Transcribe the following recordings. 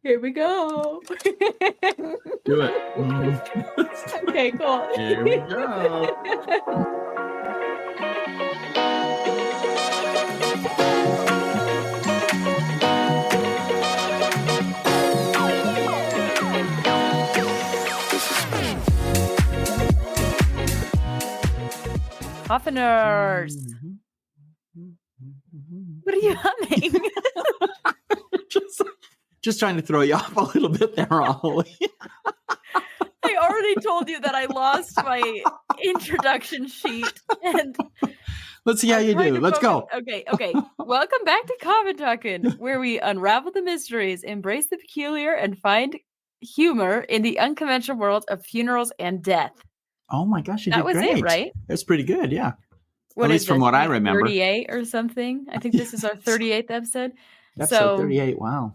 Here we go. Do it. Okay, cool. Here we go. Coffiners. What are you humming? Just trying to throw you off a little bit there, Holly. I already told you that I lost my introduction sheet. And let's see how you do. Let's go. Okay. Welcome back to Coffin Talkin', where we unravel the mysteries, embrace the peculiar, and find humor in the unconventional world of funerals and death. Oh my gosh, you did great. That was it, right? That's pretty good, yeah. At least from what I remember. 38 or something. I think this is our 38th episode. Episode 38, wow.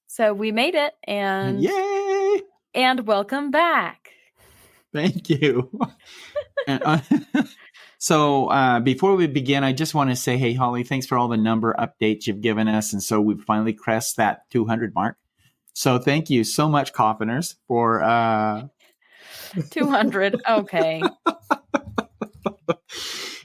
So we made it, and yay! And welcome back. Thank you. So before we begin, I just want to say, hey, Holly, thanks for all the number updates you've given us. And so we've finally crossed that 200 mark. So thank you so much, Coffiners, for 200. Okay.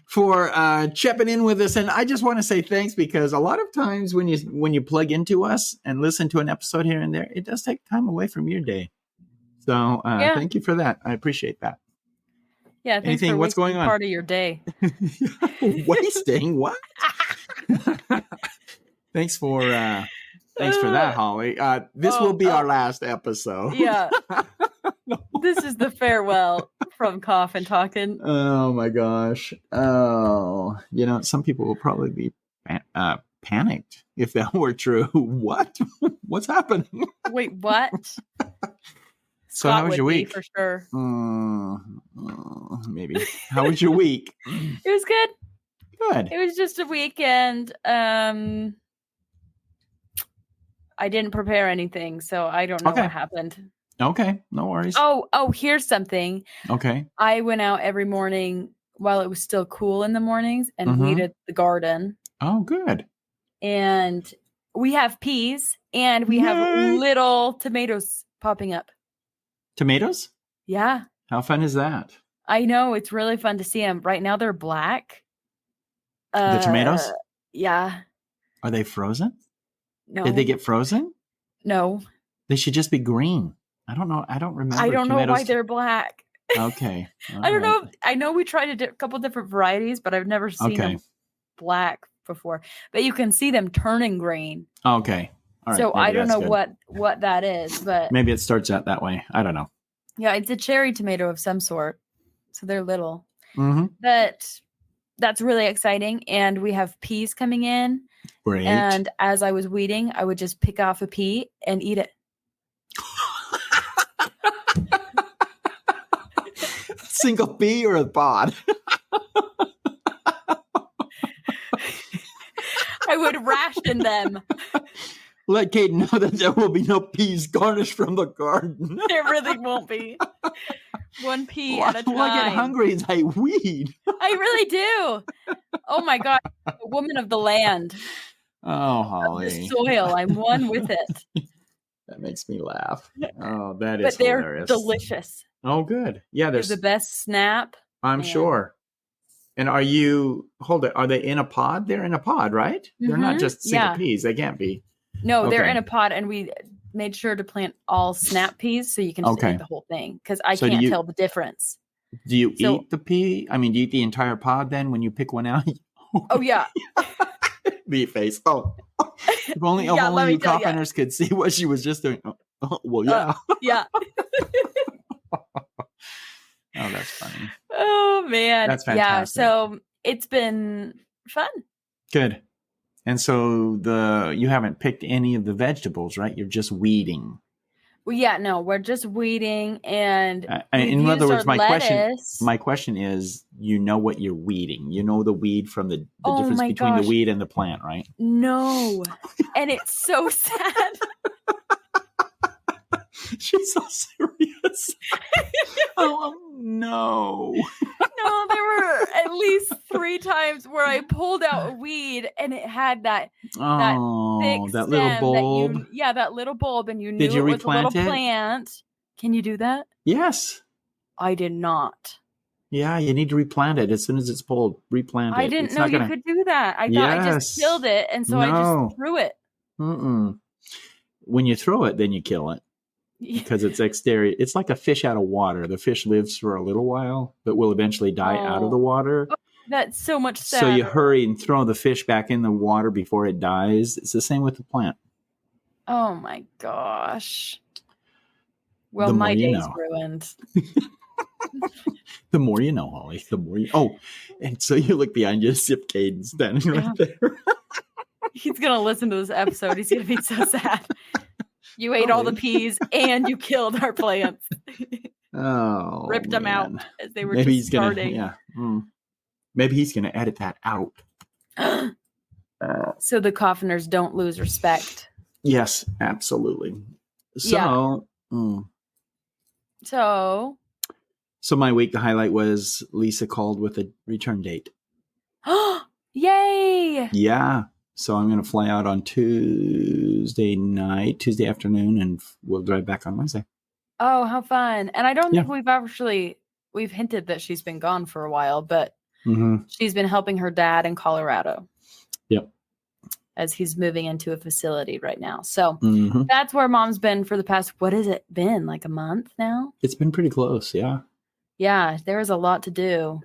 For chipping in with us. And I just want to say thanks, because a lot of times when you plug into us and listen to an episode here and there, it does take time away from your day. So thank you for that. I appreciate that. Yeah. Thanks for what's going on? Part of your day. Wasting what? Thanks for that, Holly. This will be our last episode. Yeah. This is the farewell from Coffin Talkin'. Oh my gosh. Oh, some people will probably be panicked if that were true. What? What's happening? Wait, what? So how was your week? For sure. Maybe. How was your week? It was good. Good. It was just a weekend. I didn't prepare anything, so I don't know what happened. Okay, no worries. Oh, here's something. Okay. I went out every morning while it was still cool in the mornings and weeded the garden. Oh, good. And we have peas and we have little tomatoes popping up. Tomatoes? Yeah. How fun is that? I know. It's really fun to see them. Right now they're black. The tomatoes? Yeah. Are they frozen? No. Did they get frozen? No. They should just be green. I don't know. I don't remember. I don't know why they're black. Okay. I don't know. I know we tried a couple different varieties, but I've never seen them black before. But you can see them turning green. Okay. All right. So I don't know what that is, but maybe it starts out that way. I don't know. Yeah, it's a cherry tomato of some sort. So they're little. Mm-hmm. But that's really exciting. And we have peas coming in. Great. And as I was weeding, I would just pick off a pea and eat it. Single pea or a pod? I would ration them. Let Kate know that there will be no peas garnished from the garden. There really won't be. One pea at a time. Well, I get hungry as I weed. I really do. Oh my God. A woman of the land. Oh, Holly. Of the soil. I'm one with it. That makes me laugh. Oh, that is hilarious. But they're delicious. Oh, good. Yeah, they're the best snap. I'm sure. And are they in a pod? They're in a pod, right? Mm-hmm. They're not just single peas. They can't be. No, they're in a pod, and we made sure to plant all snap peas so you can just eat the whole thing, because I can't tell the difference. Do you eat the pea? I mean, do you eat the entire pod then when you pick one out? Oh, yeah. The face. Oh. If only you coffiners could see what she was just doing. Oh, well, yeah. Yeah. Oh, that's funny. Oh, man. That's fantastic. Yeah, so it's been fun. Good. And so you haven't picked any of the vegetables, right? You're just weeding. Well, yeah, no, we're just weeding, and in other words, my question is, what you're weeding. You know the weed from the difference between the weed and the plant, right? No. And it's so sad. She's so serious. Oh, no. No, there were at least 3 times where I pulled out a weed and it had that thick that little stem bulb. that little bulb, and you knew Did you it was a little replant it? plant. Can you do that? Yes. I did not. Yeah, you need to replant it as soon as it's pulled. Replant it. I didn't It's know not you gonna. could do that. I thought I just Yes. killed it, and so I No. just threw it. Mm-mm. When you throw it, then you kill it because it's exterior. It's like a fish out of water. The fish lives for a little while, but will eventually die out of the water. Oh, that's so much sadder. So you hurry and throw the fish back in the water before it dies. It's the same with the plant. Oh my gosh. Well, The more my you day's know. ruined. The more you know, Holly. The more you. Oh, and so you look behind you, Zip Caden standing right there. He's gonna listen to this episode. He's gonna be so sad. You ate all the peas and you killed our plants. Oh, ripped them out as they were Maybe just starting. Maybe he's gonna edit that out. So the coffiners don't lose respect. Yes, absolutely. So, So my week, the highlight was Lisa called with a return date. Yay! Yeah. So I'm going to fly out on Tuesday afternoon, and we'll drive back on Wednesday. Oh, how fun. And I don't think we've hinted that she's been gone for a while, but she's been helping her dad in Colorado. Yep. As he's moving into a facility right now. So that's where Mom's been for the past, what has it been? Like a month now? It's been pretty close. Yeah. Yeah. There was a lot to do.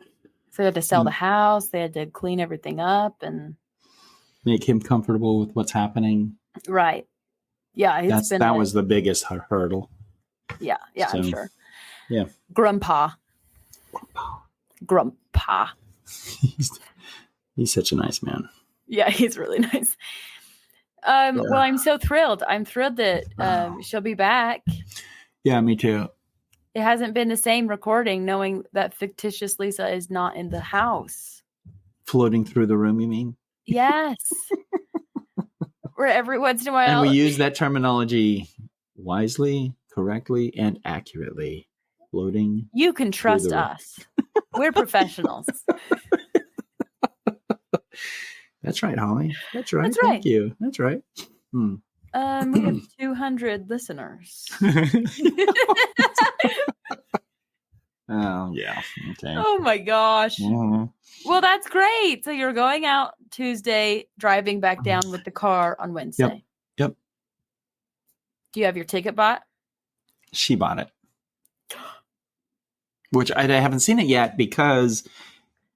So they had to sell the house. They had to clean everything up and make him comfortable with what's happening. Right. Yeah. That was the biggest hurdle. Yeah. Yeah. So, I'm sure. Yeah. Grandpa. He's such a nice man. Yeah, he's really nice. Well, I'm so thrilled. I'm thrilled that she'll be back. Yeah, me too. It hasn't been the same recording knowing that fictitious Lisa is not in the house. Floating through the room, you mean? Yes. Where every once in a while. And we use that terminology wisely, correctly, and accurately. Floating. You can trust us. We're professionals. That's right, Holly. That's right. Thank you. That's right. We have 200 listeners. Oh, yeah. Okay. Oh, my gosh. Well, that's great. So you're going out Tuesday, driving back down with the car on Wednesday. Yep. Do you have your ticket bought? She bought it. Which I haven't seen it yet because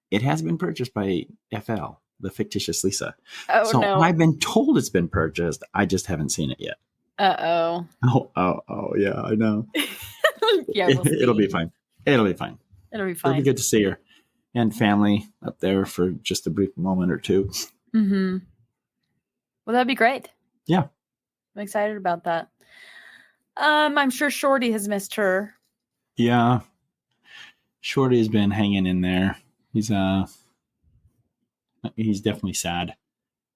it has been purchased by FL. The fictitious Lisa. Oh, no. I've been told it's been purchased. I just haven't seen it yet. Uh-oh. Oh, yeah, I know. Yeah, it'll be fine. It'll be fine. It'll be good to see her and family up there for just a brief moment or two. Mm-hmm. Well, that'd be great. Yeah. I'm excited about that. I'm sure Shorty has missed her. Yeah. Shorty has been hanging in there. He's definitely sad.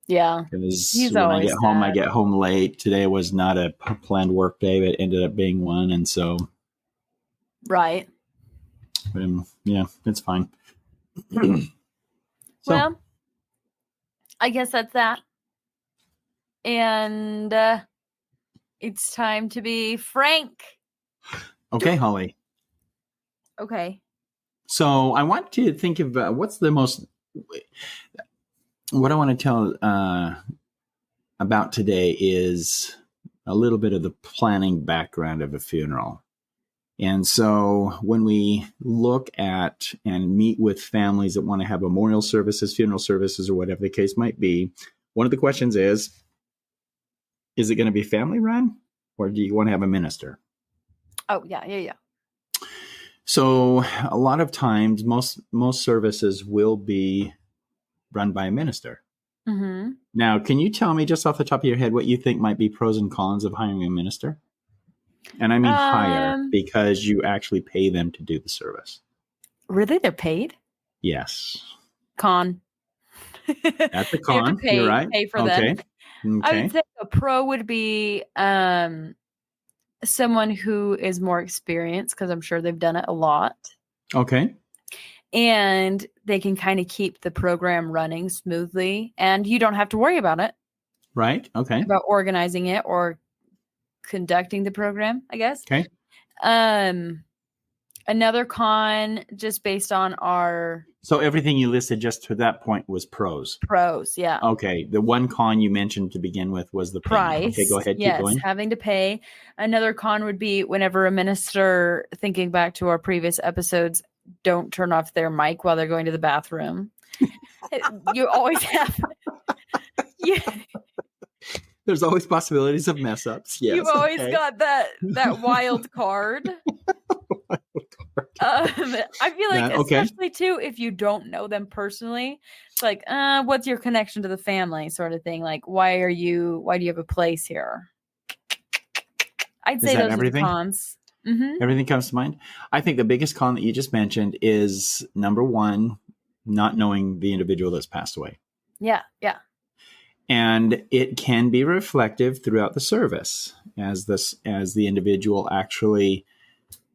Yeah. Because when I get home, I get home late. Today was not a planned work day, but it ended up being one. And so. Right. Yeah, it's fine. Well, I guess that's that. And it's time to be frank. Okay, Holly. Okay. So I want to think of what I want to tell about today is a little bit of the planning background of a funeral. And so when we look at and meet with families that want to have memorial services, funeral services, or whatever the case might be, one of the questions is it going to be family run or do you want to have a minister? Oh, yeah. So a lot of times, most services will be run by a minister. Mm-hmm. Now, can you tell me just off the top of your head what you think might be pros and cons of hiring a minister? And I mean hire because you actually pay them to do the service. Really? They're paid? Yes. Con. That's a con. You're right. Pay for them. I would say a pro would be someone who is more experienced because I'm sure they've done it a lot. Okay. and they can kind of keep the program running smoothly, and you don't have to worry about it. Right. Okay. About organizing it or conducting the program, I guess. Okay. Another con, just based on our So everything you listed just to that point was pros. pros, yeah. Okay. The one con you mentioned to begin with was the payment. Price. Okay, go ahead. Yes, Keep going. having to pay. Another con would be whenever a minister, thinking back to our previous episodes, don't turn off their mic while they're going to the bathroom. You always have. Yeah. There's always possibilities of mess ups. Yes. You've always got that wild card. I feel like, especially too, if you don't know them personally, it's like, what's your connection to the family, sort of thing. Like, why do you have a place here? I'd say those are the cons. Mm-hmm. Everything comes to mind. I think the biggest con that you just mentioned is number one, not knowing the individual that's passed away. Yeah. Yeah. And it can be reflective throughout the service as the individual actually,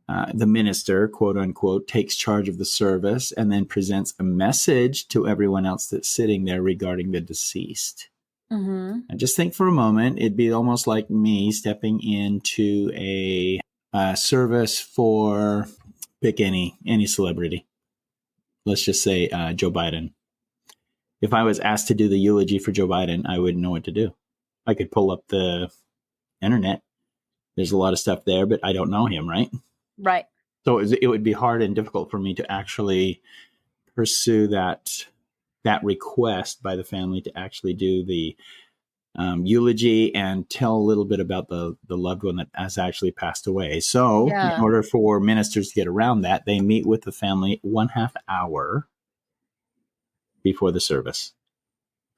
the minister, quote unquote, takes charge of the service and then presents a message to everyone else that's sitting there regarding the deceased. Mm-hmm. And just think for a moment, it'd be almost like me stepping into a service for, pick any celebrity. Let's just say Joe Biden. If I was asked to do the eulogy for Joe Biden, I wouldn't know what to do. I could pull up the internet. There's a lot of stuff there, but I don't know him, right? Right. So it would be hard and difficult for me to actually pursue that request by the family to actually do the eulogy and tell a little bit about the loved one that has actually passed away. So in order for ministers to get around that, they meet with the family 1/2 hour before the service.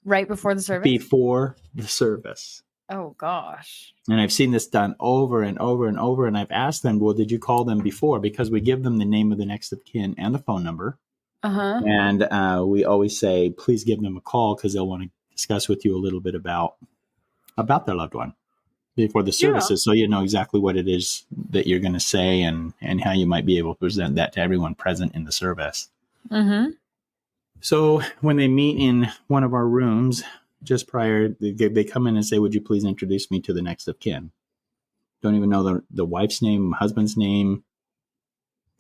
Right before the service? Before the service. Oh, gosh. And I've seen this done over and over and over. And I've asked them, well, did you call them before? Because we give them the name of the next of kin and the phone number. Uh-huh. And we always say, please give them a call because they'll want to discuss with you a little bit about their loved one before the services. So you know exactly what it is that you're going to say and how you might be able to present that to everyone present in the service. Mm-hmm. So when they meet in one of our rooms, just prior, they come in and say, would you please introduce me to the next of kin? Don't even know the wife's name, husband's name.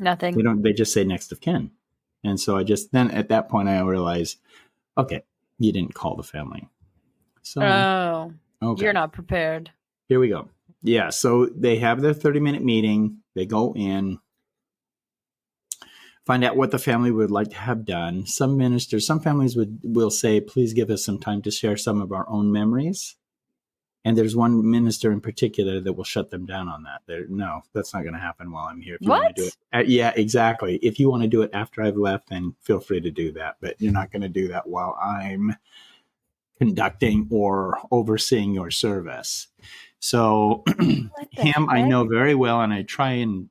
Nothing. They just say next of kin. And so then at that point, I realized, okay, you didn't call the family. So, okay. You're not prepared. Here we go. Yeah. So they have their 30-minute meeting. They go in, find out what the family would like to have done. Some families will say, please give us some time to share some of our own memories. And there's one minister in particular that will shut them down on that. No, that's not going to happen while I'm here. If you want to do it. Yeah, exactly. If you want to do it after I've left, then feel free to do that. But you're not going to do that while I'm conducting or overseeing your service. So him, I know very well, and I try and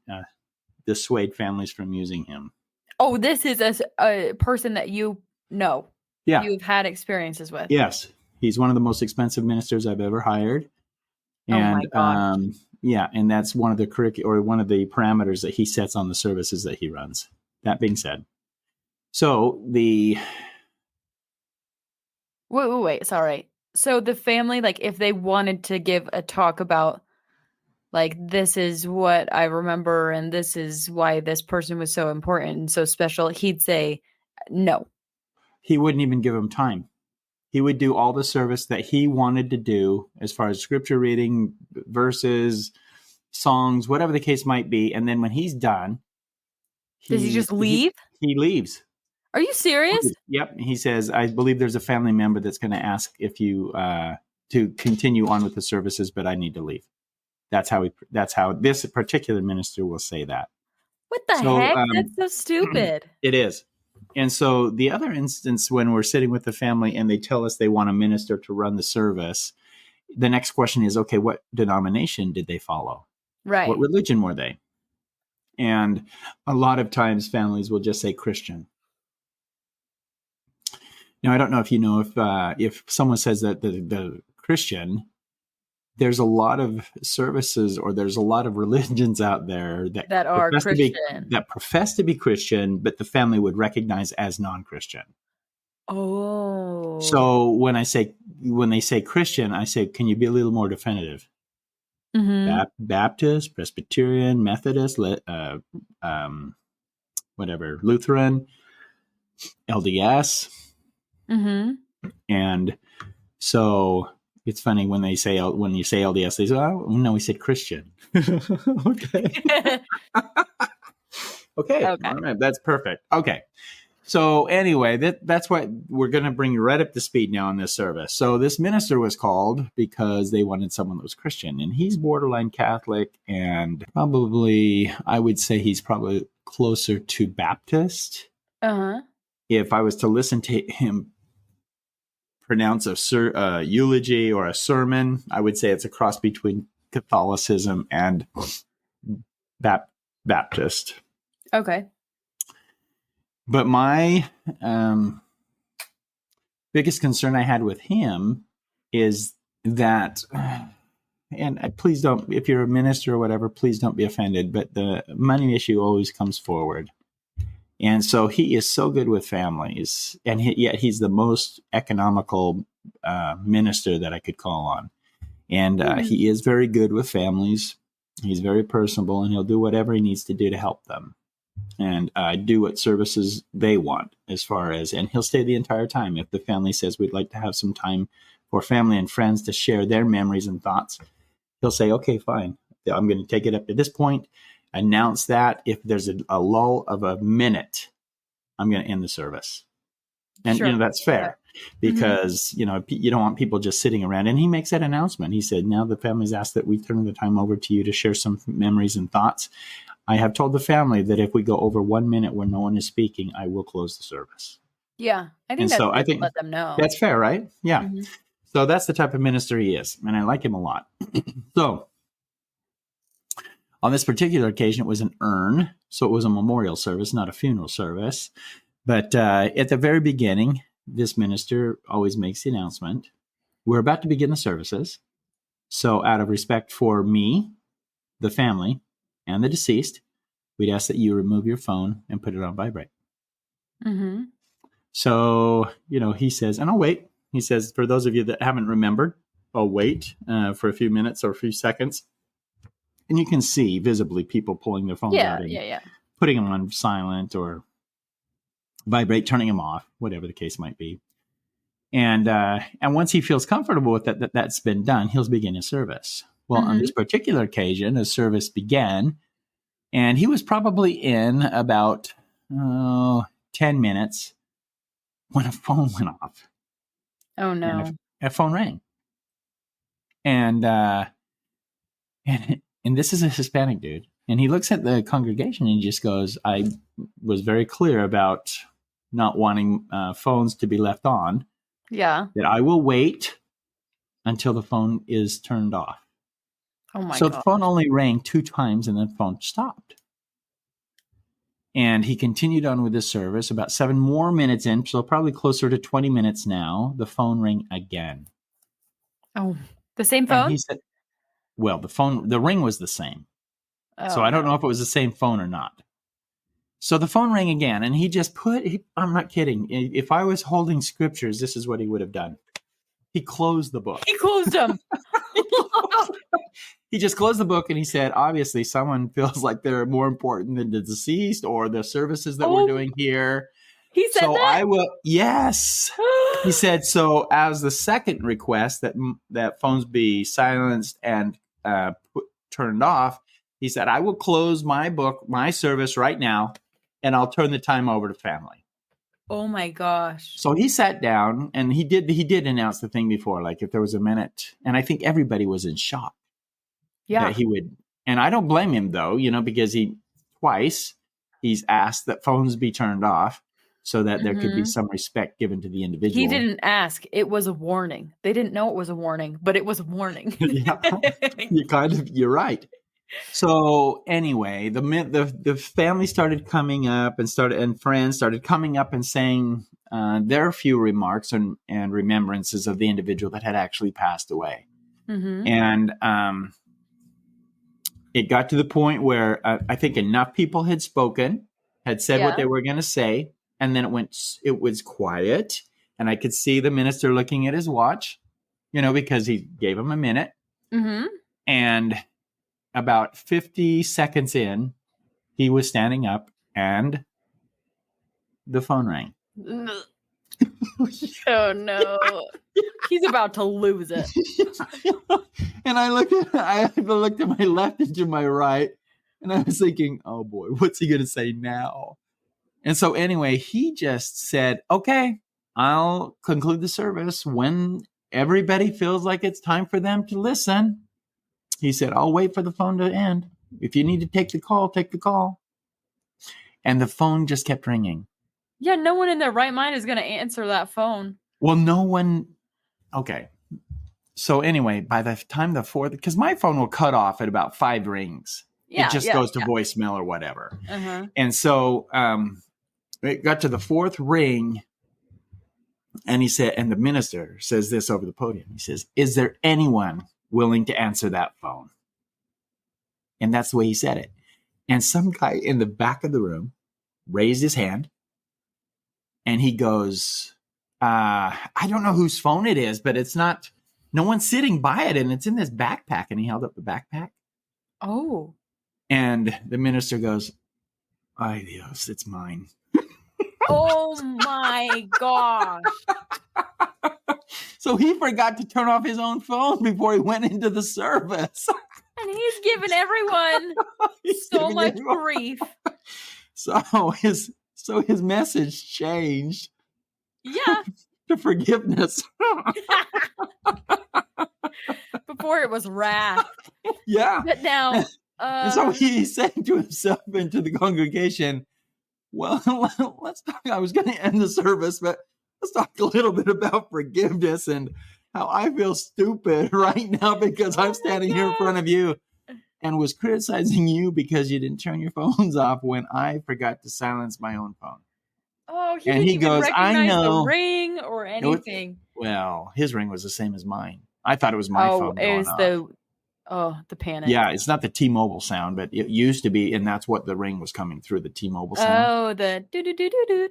dissuade families from using him. Oh, this is a person that you know. Yeah. You've had experiences with. Yes. He's one of the most expensive ministers I've ever hired. And, oh my gosh. Yeah, and that's one of the one of the parameters that he sets on the services that he runs. That being said, so Wait, sorry. So the family, like, if they wanted to give a talk about, like, this is what I remember and this is why this person was so important and so special, he'd say no. He wouldn't even give them time. He would do all the service that he wanted to do as far as scripture reading, verses, songs, whatever the case might be. And then when he's done, does he just leave? He leaves. Are you serious? Yep. He says, I believe there's a family member that's going to ask if you to continue on with the services, but I need to leave. That's how this particular minister will say that. What the heck? That's so stupid. It is. And so the other instance, when we're sitting with the family and they tell us they want a minister to run the service, the next question is, okay, what denomination did they follow? Right. What religion were they? And a lot of times families will just say Christian. Now, I don't know if you know if someone says that the Christian, there's a lot of services, or there's a lot of religions out there That are Christian. that profess to be Christian, but the family would recognize as non-Christian. Oh. So when they say Christian, I say, can you be a little more definitive? Mm-hmm. Baptist, Presbyterian, Methodist, whatever, Lutheran, LDS. Mm-hmm. And so it's funny when you say LDS, they say, oh, no, we said Christian. Okay. Okay. All right. That's perfect. Okay. So anyway, that's what we're going to bring you right up to speed now on this service. So this minister was called because they wanted someone that was Christian, and he's borderline Catholic, and probably, I would say he's probably closer to Baptist. Uh-huh. If I was to listen to him pronounce a eulogy or a sermon, I would say it's a cross between Catholicism and Baptist. Okay. But my biggest concern I had with him is that, and please don't, if you're a minister or whatever, please don't be offended, but the money issue always comes forward. And so he is so good with families, and yet he's the most economical minister that I could call on. And he is very good with families. He's very personable, and he'll do whatever he needs to do to help them. And do what services they want, as far as, and he'll stay the entire time. If the family says we'd like to have some time for family and friends to share their memories and thoughts, he'll say, okay, fine. I'm going to take it up to this point, announce that. If there's a lull of a minute, I'm going to end the service. And, sure. That's fair, because, you don't want people just sitting around. And he makes that announcement. He said, now the family's asked that we turn the time over to you to share some memories and thoughts. I have told the family that if we go over 1 minute where no one is speaking, I will close the service. Yeah, I think I think let them know. That's fair, right? Yeah. Mm-hmm. So that's the type of minister he is, and I like him a lot. So on this particular occasion, it was an urn, so it was a memorial service, not a funeral service. But at the very beginning, this minister always makes the announcement, we're about to begin the services. So out of respect for me, the family, and the deceased, we'd ask that you remove your phone and put it on vibrate. Mm-hmm. So, he says, and I'll wait. He says, for those of you that haven't remembered, I'll wait for a few minutes or a few seconds. And you can see visibly people pulling their phones out and putting them on silent or vibrate, turning them off, whatever the case might be. And once he feels comfortable with that's been done, he'll begin his service. Well, on this particular occasion, a service began, and he was probably in about 10 minutes when a phone went off. Oh, no. And a phone rang. And this is a Hispanic dude. And he looks at the congregation and he just goes, I was very clear about not wanting phones to be left on. Yeah. That I will wait until the phone is turned off. Oh my God. So the phone only rang 2 times and then the phone stopped. And he continued on with his service. About 7 more minutes in, so probably closer to 20 minutes now, the phone rang again. Oh, the same phone? And he said, well, the ring was the same. Oh, so I don't know if it was the same phone or not. So the phone rang again, and he just I'm not kidding. If I was holding scriptures, this is what he would have done. He closed the book. He closed them. He just closed the book and he said, obviously someone feels like they're more important than the deceased or the services that we're doing here. He said so that? I will. Yes. He said, so as the second request that phones be silenced and turned off, he said, I will close my service right now, and I'll turn the time over to family. Oh my gosh. So he sat down and he did announce the thing before, like if there was a minute, and I think everybody was in shock. Yeah. That he would, and I don't blame him though, because he's asked that phones be turned off so that there could be some respect given to the individual. He didn't ask. It was a warning. They didn't know it was a warning, but it was a warning. Yeah, you're right. So anyway, the family started coming up and friends started coming up and saying their few remarks and remembrances of the individual that had actually passed away. Mm-hmm. And it got to the point where I think enough people had spoken, had said what Yeah. they were going to say, and then it was quiet, and I could see the minister looking at his watch, because he gave him a minute. Mm-hmm. And about 50 seconds in, he was standing up, and the phone rang. Oh no. He's about to lose it. And I looked to my left and to my right, and I was thinking, oh boy, what's he going to say now? And so anyway, he just said, okay, I'll conclude the service when everybody feels like it's time for them to listen. He said, I'll wait for the phone to end. If you need to take the call, take the call. And the phone just kept ringing. Yeah, no one in their right mind is going to answer that phone. Well, no one. Okay. So anyway, by the time the fourth, because my phone will cut off at about 5 rings. Yeah, it just goes to voicemail or whatever. Uh-huh. And so it got to the 4th ring, and he said, and the minister says this over the podium. He says, is there anyone willing to answer that phone? And that's the way he said it. And some guy in the back of the room raised his hand, and he goes, I don't know whose phone it is, but it's not, no one's sitting by it, and it's in this backpack. And he held up the backpack. Oh. And the minister goes, ay Dios, it's mine. Oh my gosh. So he forgot to turn off his own phone before he went into the service. And he's giving everyone so much grief. So his message changed. Yeah. To forgiveness. Before it was wrath. Yeah. But now. And so he said to himself and to the congregation, well, let's talk. I was going to end the service, but let's talk a little bit about forgiveness and how I feel stupid right now because I'm standing here in front of you and was criticizing you because you didn't turn your phones off when I forgot to silence my own phone. Oh, he didn't even recognize I know the ring or anything. Well, his ring was the same as mine. I thought it was my phone. Oh, it was the panic. Yeah, it's not the T-Mobile sound, but it used to be, and that's what the ring was coming through, the T-Mobile sound. Oh, the do-do-do-do-do.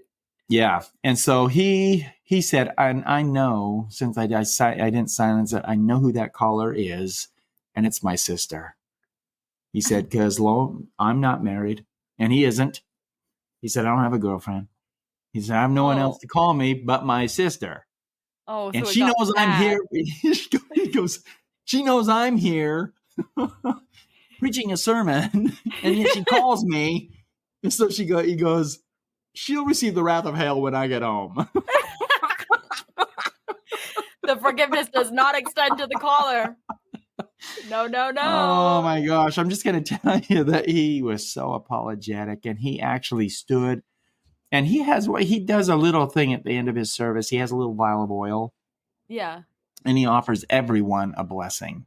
Yeah, and so he said, I know, since I didn't silence it, I know who that caller is, and it's my sister. He said, because I'm not married, and he isn't. He said, I don't have a girlfriend. He said, I have no one else to call me but my sister. Oh, and she knows I'm here. He goes, she knows I'm here preaching a sermon, and yet she calls me. And so he goes, she'll receive the wrath of hell when I get home. The forgiveness does not extend to the caller. No. Oh my gosh. I'm just going to tell you that he was so apologetic, and he actually stood, and he does a little thing at the end of his service. He has a little vial of oil. Yeah. And he offers everyone a blessing.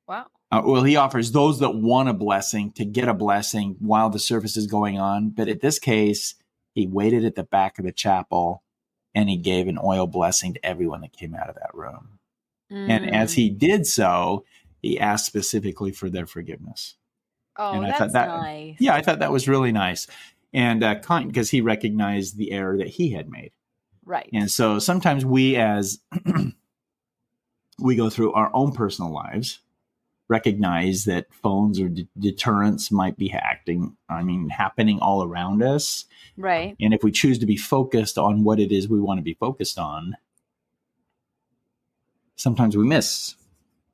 Wow. Well, he offers those that want a blessing to get a blessing while the service is going on. But in this case, he waited at the back of the chapel, and he gave an oil blessing to everyone that came out of that room. And as he did so, he asked specifically for their forgiveness. Oh, and that's nice. Yeah, I thought that was really nice. And kind, because he recognized the error that he had made. Right. And so sometimes we go through our own personal lives, recognize that phones or deterrents might be happening all around us. Right. And if we choose to be focused on what it is we want to be focused on, sometimes we miss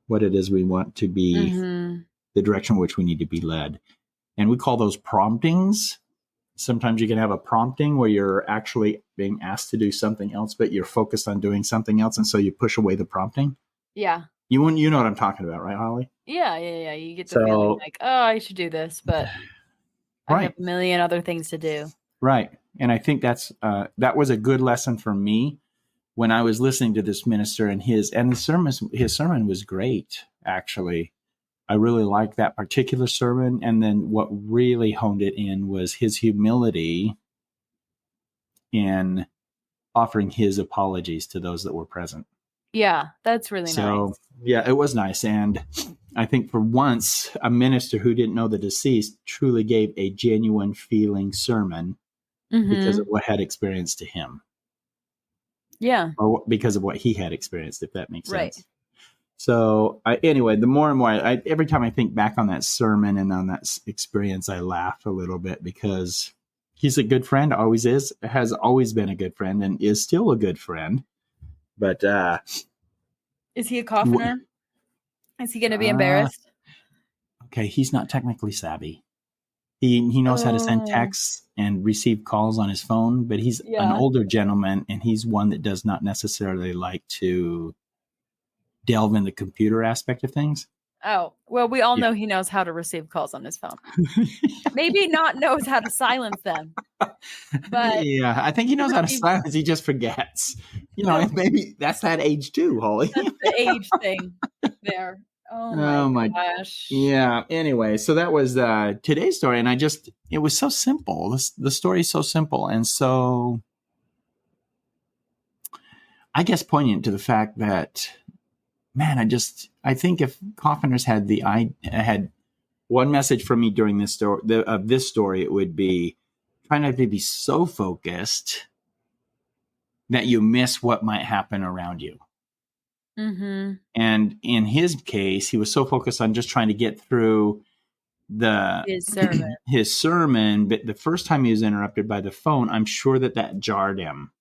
what it is we want to be, the direction in which we need to be led. And we call those promptings. Sometimes you can have a prompting where you're actually being asked to do something else, but you're focused on doing something else. And so you push away the prompting. Yeah. You know what I'm talking about, right, Holly? Yeah. You get the feeling like, oh, I should do this, but I have a million other things to do. Right. And I think that was a good lesson for me when I was listening to this minister, and his sermon was great, actually. I really liked that particular sermon. And then what really honed it in was his humility in offering his apologies to those that were present. Yeah, that's really So nice. yeah, it was nice. And I think for once, a minister who didn't know the deceased truly gave a genuine feeling sermon because of Mhm. what had experienced to him, Yeah, or because of what he had experienced, if that makes right. sense. So anyway, the more and more, every time I think back on that sermon and on that experience, I laugh a little bit because he's a good friend, always is, has always been a good friend, and is still a good friend. But Is he a w- coffiner? Is he gonna be uh, embarrassed? okay, he's not technically savvy. He knows how to send Oh, texts and receive calls on his phone, but he's an yeah. older gentleman, and he's one that does not necessarily like to delve in the computer aspect of things. Oh, well, we all Yeah. know he knows how to receive calls on his phone. Maybe not knows how to silence them, but Yeah, I think he knows how to receive silence. He just forgets. And okay, maybe that's that age too, Holly. that's the age thing there. Oh my Oh my, gosh. yeah. Anyway, so that was today's story, and it was so simple. The story is so simple, and so I guess poignant to the fact that, man, I think if Coffiners I had one message from me during this story, it would be try not to be so focused that you miss what might happen around you. Mhm. And in his case, he was so focused on just trying to get through the His sermon. his sermon. But the first time he was interrupted by the phone, I'm sure that jarred him,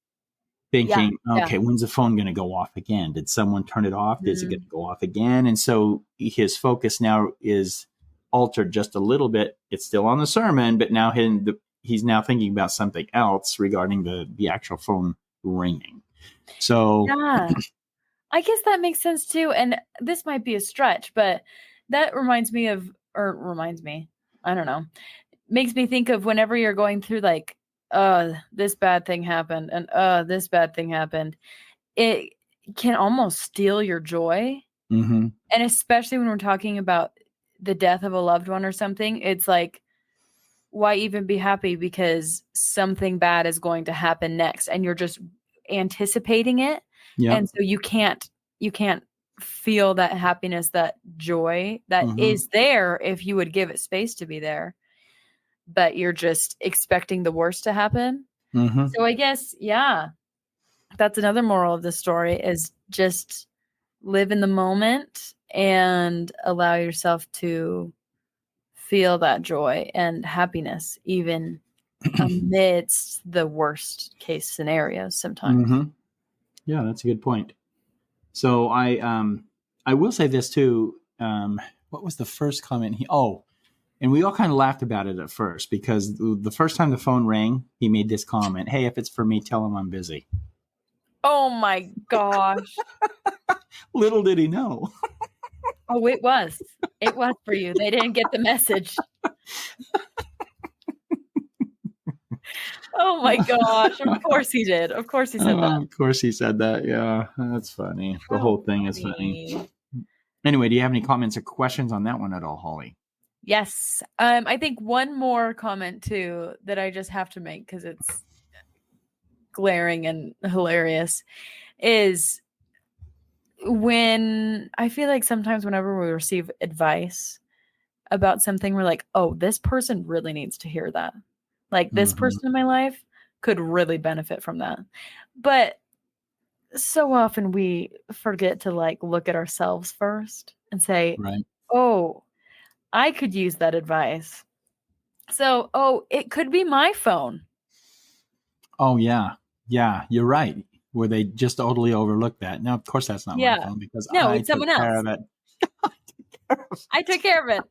Yeah, thinking, yeah. okay, when's the phone going to go off again? Did someone turn it off? Is it going Mhm. to go off again? And so his focus now is altered just a little bit. It's still on the sermon, but now he's now thinking about something else regarding the actual phone ringing. So, Yeah. I guess that makes sense too, and this might be a stretch, but that reminds me of or reminds me, I don't know, makes me think of whenever you're going through like, this bad thing happened and this bad thing happened. It can almost steal your joy, mm-hmm, and especially when we're talking about the death of a loved one or something, it's like, why even be happy because something bad is going to happen next and you're just anticipating it, yep, and so you can't feel that happiness, that joy that mm-hmm, is there if you would give it space to be there, but you're just expecting the worst to happen. mm-hmm. So I guess, yeah, that's another moral of the story is just live in the moment and allow yourself to feel that joy and happiness even amidst the worst case scenarios sometimes. Mm-hmm. Yeah, that's a good point. So I will say this too. What was the first comment and we all kind of laughed about it at first because the first time the phone rang, he made this comment, "Hey, if it's for me, tell him I'm busy." Oh my gosh. Little did he know. Oh, it was. It was for you. They didn't get the message. Oh my gosh. Of course he did. Of course he said that. Of course he said that. Yeah, that's funny. The How whole thing is funny. funny. Anyway, do you have any comments or questions on that one at all, Holly? Yes. I think one more comment too that I just have to make because it's glaring and hilarious is when I feel like sometimes whenever we receive advice about something, we're like, oh, this person really needs to hear that. Like this Mm-hmm. person in my life could really benefit from that. But so often we forget to like look at ourselves first and say, Right. oh, I could use that advice. So, oh, it could be my phone. Oh yeah, yeah. You're right. Where they just totally overlooked that. Now, of course, that's not my Yeah. phone because No, I it's took someone care else. of it. I took care of it.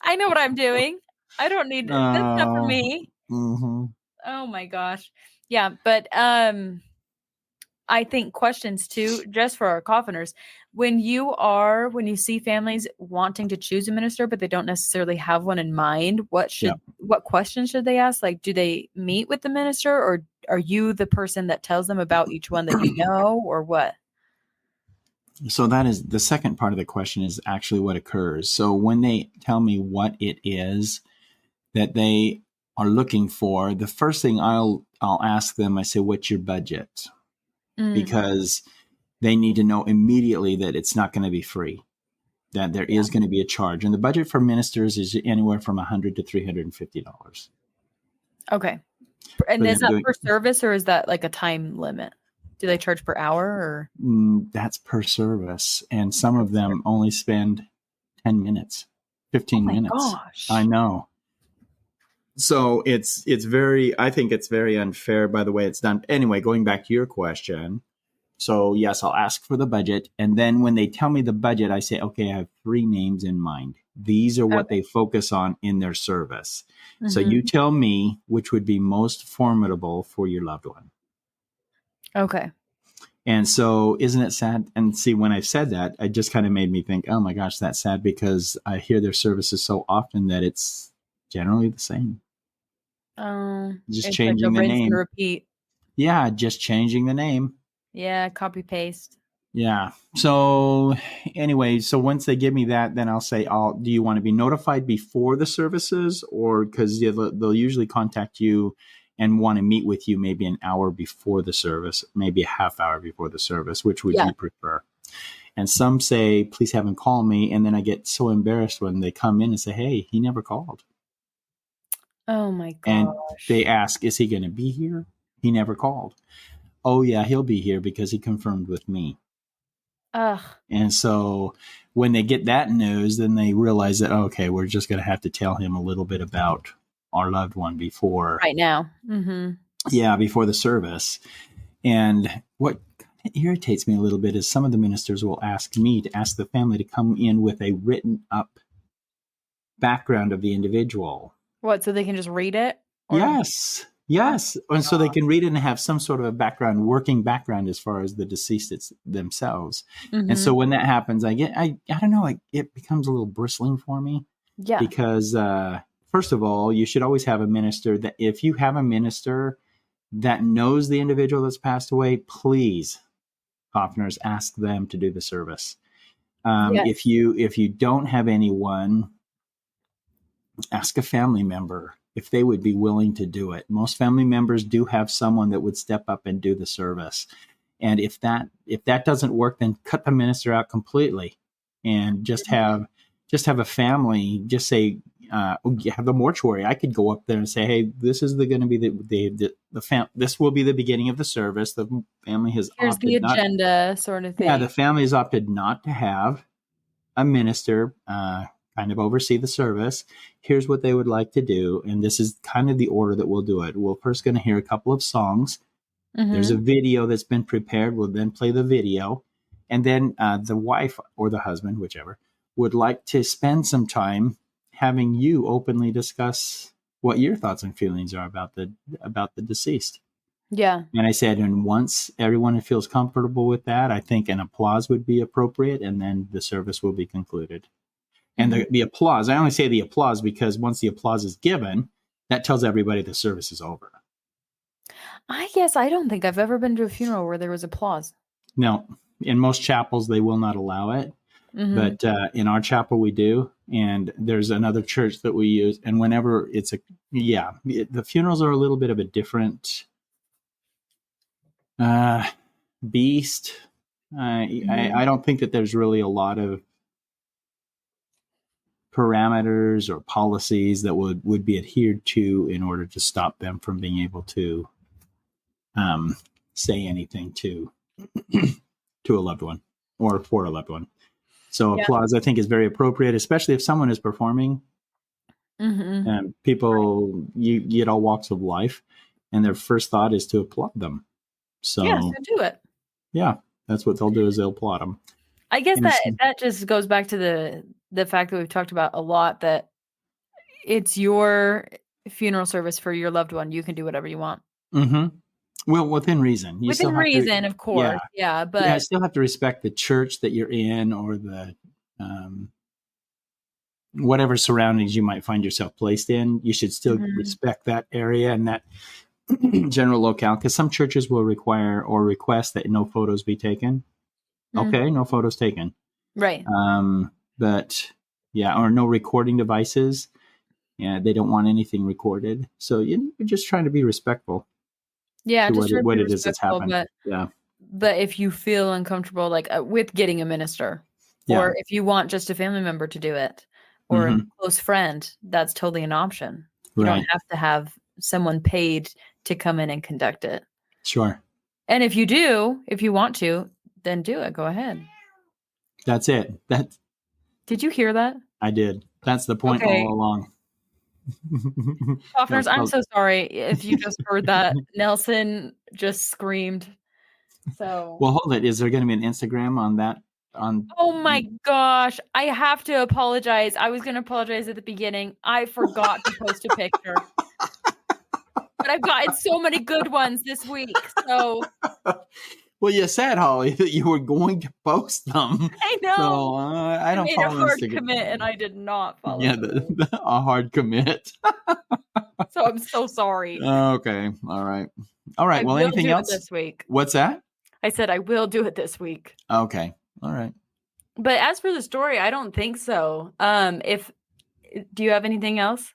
I know what I'm doing. I don't need that's not for Oh, me. mm-hmm. Oh my gosh. Yeah, but I think questions too, just for our coffiners. When you see families wanting to choose a minister, but they don't necessarily have one in mind, Yeah. what questions should they ask? Like, do they meet with the minister, or are you the person that tells them about each one that you know, or what? So that is the second part of the question is actually what occurs. So when they tell me what it is that they are looking for, the first thing I'll ask them, I say, "What's your budget?" Mm, Because they need to know immediately that it's not going to be free, that there is going to be a charge. And the budget for ministers is anywhere from $100 to $350 Okay. And for is them that doing. per service or is that like a time limit? Do they charge per hour or? That's per service. And some of them only spend 10 minutes, Oh 15 my minutes. gosh. I know. So it's very, I think it's very unfair by the way it's done. Anyway, going back to your question. So yes, I'll ask for the budget. And then when they tell me the budget, I say, okay, I have 3 names in mind. These are what Okay. they focus on in their service. So Mhm. you tell me which would be most formidable for your loved one. Okay. And so isn't it sad? And see, when I said that, it just kind of made me think, oh my gosh, that's sad because I hear their services so often that it's generally the same. Just It's like a changing the rinse and name. repeat. Yeah, just changing the name. Yeah, copy paste. Yeah. So anyway, so once they give me that, then I'll say, do you want to be notified before the services, or because they'll usually contact you and want to meet with you maybe an hour before the service, maybe a half hour before the service, which would Yeah. you prefer? And some say, please have him call me. And then I get so embarrassed when they come in and say, hey, he never called. Oh my And they gosh. ask, is he going to be here? He never called. Oh yeah, he'll be here because he confirmed with me. Ugh. And so when they get that news, then they realize that, okay, we're just going to have to tell him a little bit about our loved one before, Right now. Mm-hmm. before the service. And what irritates me a little bit is some of the ministers will ask me to ask the family to come in with a written up background of the individual. What, so they can just read it? Or Yes. Yes. And so they can read it and have some sort of a background, working background as far as the deceased themselves. And so Mhm. when that happens, I don't know, it becomes a little bristling for me Yeah. because, first of all, you should always have a minister that if you have a minister that knows the individual that's passed away, please, Hoffners, ask them to do the service. Yes. If you don't have anyone, ask a family member if they would be willing to do it. Most family members do have someone that would step up and do the service. And if that doesn't work, then cut the minister out completely and just have a family, just say, have the mortuary. I could go up there and say, hey, this is going to be this will be the beginning of the service. The family has Here's the opted not. agenda sort of Yeah, thing. the family has opted not to have a minister kind of oversee the service. Here's what they would like to do. And this is kind of the order that we'll do it. We're first going to hear a couple of songs. There's a Mhm. video that's been prepared. We'll then play the video. And then the wife or the husband, whichever, would like to spend some time having you openly discuss what your thoughts and feelings are about the deceased. Yeah. And I said, and once everyone feels comfortable with that, I think an applause would be appropriate, and then the service will be concluded. And Mhm. the applause, I only say the applause because once the applause is given, that tells everybody the service is over. I guess I don't think I've ever been to a funeral where there was applause. Now, in most chapels, they will not allow it. Mhm. But in our chapel, we do. And there's another church that we use. And whenever the funerals are a little bit of a different beast. Mhm. I don't think that there's really a lot of parameters or policies that would be adhered to in order to stop them from being able to say anything to to a loved one or for a loved one. So Yeah. applause, I think, is very appropriate, especially if someone is performing. Mhm. And people, you get all walks of life, and their first thought is to applaud them. Yeah, So so do it. yeah, that's what they'll do is they'll applaud them. I guess And that just goes back to the fact that we've talked about a lot that it's your funeral service for your loved one. You can do whatever you want. mm-hmm. Well, within reason, you Within still have to, reason, of yeah, course. Yeah, yeah, but still have to respect the church that you're in or the whatever surroundings you might find yourself placed in. You should still Mhm. respect that area and that general locale because some churches will require or request that no photos be taken. Mm. Okay, no photos taken. Right. But yeah, or no recording devices. Yeah, they don't want anything recorded. So you're just trying to be respectful Yeah, to just try to what be it is that's respectful, happened. but Yeah. But if you feel uncomfortable, like with getting a minister, Yeah. or if you want just a family member to do it, or a Mm-hmm. close friend, that's totally an option. You don't Right. have to have someone paid to come in and conduct it. Sure. And if you want to, then do it. Go ahead. That's it. Did you hear that? I did. That's the point Okay. all along. Softeners, I'm Well, so sorry if you just heard that. Nelson just screamed. So, hold it. Is there going to be an Instagram on that? oh my gosh, I have to apologize. I was going to apologize at the beginning. I forgot to post a picture. But I've gotten so many good ones this week. So, Well, you said, Holly, that you were going to post them. I know. So I don't made a follow hard Instagram. commit and I did not follow. Yeah, a hard commit. So I'm so sorry. Okay. All right. I Well, will anything do else it this week. What's that? I said I will do it this week. Okay. All right. But as for the story, I don't think so. Do you have anything else?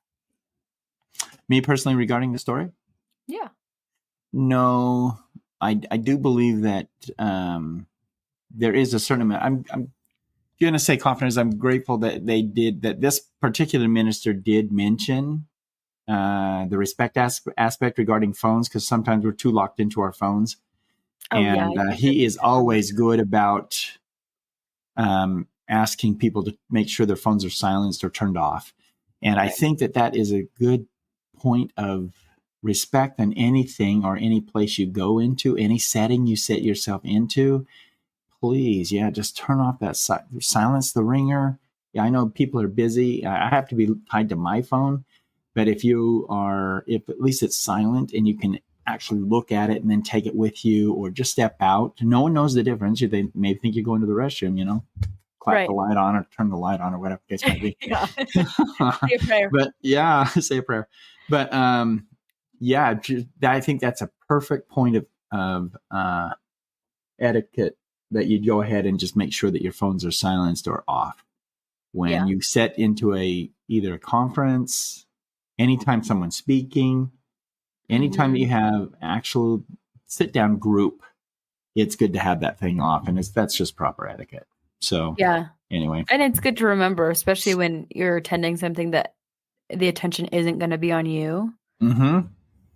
Me personally regarding the story? Yeah. No, I do believe that there is a certain amount. I'm going to say confidence. I'm grateful that that this particular minister did mention the respect aspect regarding phones, because sometimes we're too locked into our phones. Oh, and yeah, he is always good about asking people to make sure their phones are silenced or turned off. And I think that is a good point of respect in anything or any place you go into, any setting you set yourself into. Please, just turn off that silence the ringer. Yeah, I know people are busy. I have to be tied to my phone, but if at least it's silent and you can actually look at it and then take it with you, or just step out. No one knows the difference. They may think you're going to the restroom, clap the light on or turn the light on or whatever the case might be. Say a prayer. But say a prayer. But I think that's a perfect point of etiquette, that you'd go ahead and just make sure that your phones are silenced or off when you set into either a conference, anytime someone's speaking, anytime that you have actual sit down group. It's good to have that thing off, and that's just proper etiquette. So anyway, and it's good to remember, especially when you're attending something that the attention isn't going to be on you. Mm-hmm.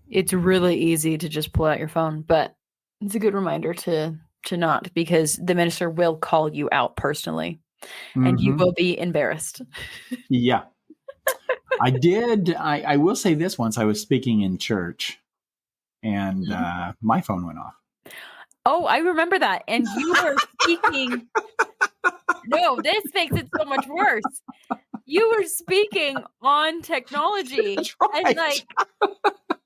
It's really easy to just pull out your phone, but it's a good reminder to not, because the minister will call you out personally, and you will be embarrassed. Yeah. I did. I will say this: once I was speaking in church, and my phone went off. Oh, I remember that. And you were speaking. No, this makes it so much worse. You were speaking on technology. That's right.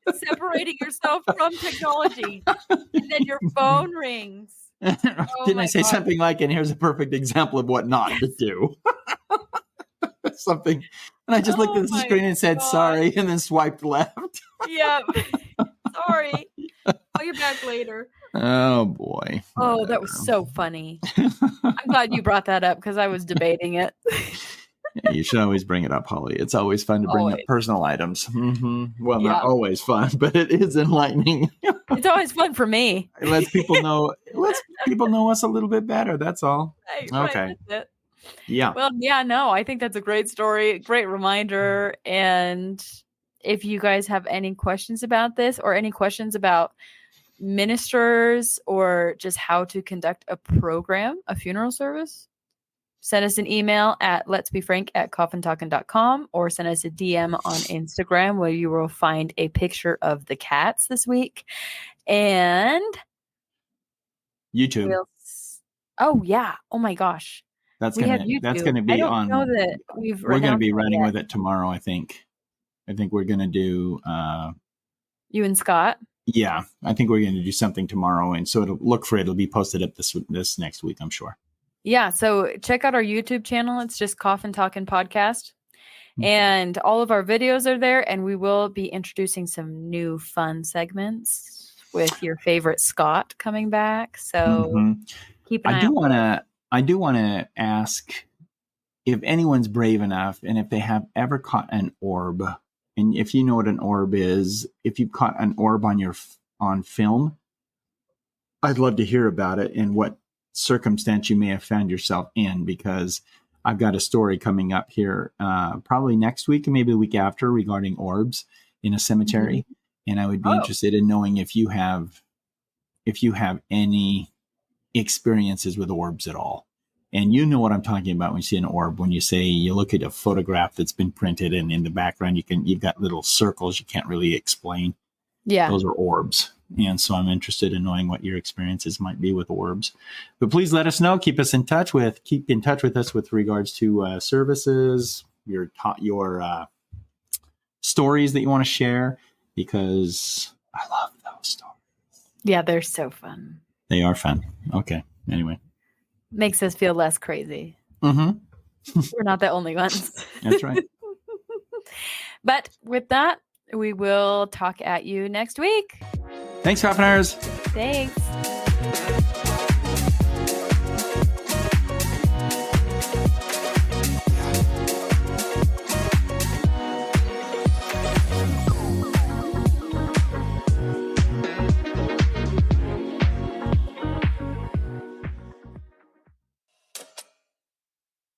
And separating yourself from technology. And then your phone rings. Didn't I say something like, and here's a perfect example of what not to do? Something. And I just looked at the screen and said, sorry, and then swiped left. Yeah. Sorry. Call you back later. Oh, boy. Oh, that was so funny. I'm glad you brought that up, because I was debating it. You should always bring it up, Holly. It's always fun to bring up personal items. Mm-hmm. Well, not always fun, but it is enlightening. It's always fun for me. It lets people know. Us a little bit better. That's all. Okay. Right, yeah. Well, no, I think that's a great story, great reminder. And if you guys have any questions about this, or any questions about ministers, or just how to conduct a program, a funeral service, send us an email at letsbefrank@coffintalkin.com, or send us a DM on Instagram, where you will find a picture of the cats this week. And YouTube. Oh my gosh. That's going to be on. I don't know that we're going to be running with it tomorrow, I think. I think we're going to do you and Scott. Yeah, I think we're going to do something tomorrow, and so it'll be posted up this next week, I'm sure. Yeah, so check out our YouTube channel. It's just Coffin Talkin' Podcast. And all of our videos are there, and we will be introducing some new fun segments with your favorite Scott coming back. So keep an eye out. I do want to ask if anyone's brave enough, and if they have ever caught an orb, and if you know what an orb is, if you caught an orb on film, I'd love to hear about it and what circumstance you may have found yourself in, because I've got a story coming up here probably next week and maybe the week after regarding orbs in a cemetery. Mm-hmm. And I would be interested in knowing if you have any experiences with orbs at all. And you know what I'm talking about when you see an orb, when you say you look at a photograph that's been printed and in the background you've got little circles you can't really explain. Yeah. Those are orbs. And so I'm interested in knowing what your experiences might be with orbs. But please let us know. Keep in touch with us with regards to services, your stories that you want to share, because I love those stories. Yeah, they're so fun. They are fun. Okay. Anyway. Makes us feel less crazy. Mm-hmm. We're not the only ones. That's right. But with that, we will talk at you next week. Thanks, Coffiners. Thanks.